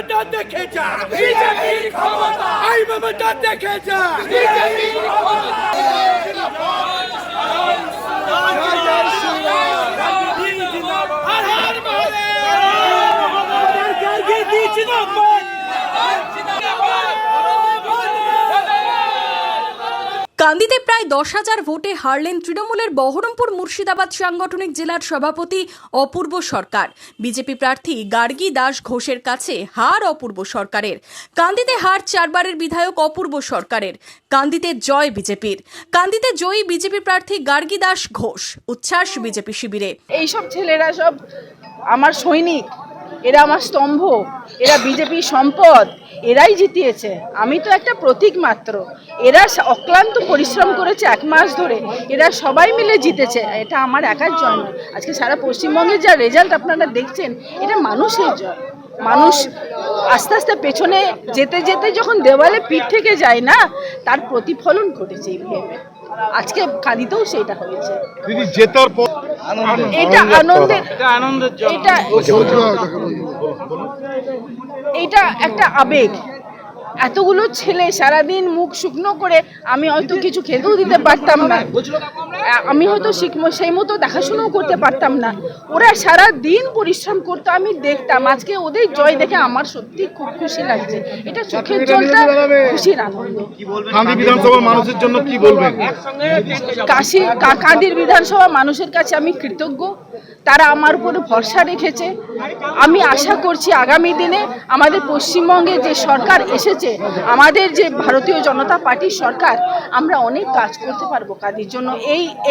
মমতা দেখে যা বিজেপির ক্ষমতা, আই মমতা দেখে যা বিজেপির ক্ষমতা। হর হর মহাদেব, গার্গী জি জিন্দাবাদ। কান্দিতে প্রায় 10,000 ভোটে হারলেন তৃণমূলের বহরমপুর মুর্শিদাবাদ সাংগঠনিক জেলার সভাপতি অপূর্ব সরকার। বিজেপি প্রার্থী গার্গী দাস ঘোষের কাছে হার অপূর্ব সরকারের। কান্দিতে হার 4 বারের বিধায়ক অপূর্ব সরকারের। কান্দিতে জয় বিজেপির। কান্দিতে জয়ী বিজেপি প্রার্থী গার্গী দাস ঘোষ। উচ্ছ্বাস বিজেপি শিবিরে। এইসব ছেলেরা সব আমার সৈনিক, এরা আমার স্তম্ভ, এরা বিজেপির সম্পদ, এরাই জিতিয়েছে। আমি তো একটা প্রতীক মাত্র। এরা অক্লান্ত পরিশ্রম করেছে 1 মাস ধরে, এরা সবাই মিলে জিতেছে। এটা আমার একার জয় নয়। আজকে সারা পশ্চিমবঙ্গের যা রেজাল্ট আপনারা দেখছেন, এটা মানুষের জয়। মানুষ আস্তে আস্তে পেছনে যেতে যেতে যখন দেওয়ালে পিঠ থেকে যায় না, তার প্রতিফলন ঘটেছে এই ভেবে। আজকে কাঁদিতেও সেটা হয়েছে। এটা আনন্দের, এটা একটা আবেগ। এতগুলো ছেলে সারাদিন মুখ শুকনো করে, আমি হয়তো কিছু খেতেও দিতে পারতাম না, আমি হয়তো সেই মতো দেখাশোনাও করতে পারতাম না। ওরা সারা দিন পরিশ্রম করতো, আমি দেখতাম। আজকে ওদের জয় দেখে আমার সত্যি খুব খুশি লাগছে। এটা চোখের জলটা খুশির আনন্দ। কান্দি বিধানসভা মানুষের জন্য কি বলবেন? কান্দির বিধানসভা মানুষের কাছে আমি কৃতজ্ঞ। তারা আমার উপরে ভরসা রেখেছে। আমি আশা করছি আগামী দিনে আমাদের পশ্চিমবঙ্গে যে সরকার এসেছে, আমাদের যে ভারতীয় জনতা পার্টির সরকার, আমরা অনেক কাজ করতে পারবো কাঁদির জন্য।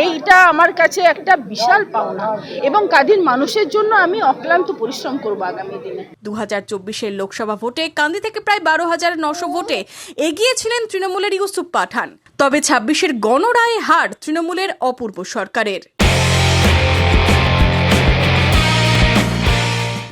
এইটা আমার কাছে একটা বিশাল পাওনা, এবং কাঁদির মানুষের জন্য আমি অক্লান্ত পরিশ্রম করবো আগামী দিনে। 2024-এর লোকসভা ভোটে কান্দি থেকে প্রায় 12,900 ভোটে এগিয়ে ছিলেন তৃণমূলের ইউসুফ পাঠান। তবে 26-এর গণরায়ে হার তৃণমূলের অপূর্ব সরকারের।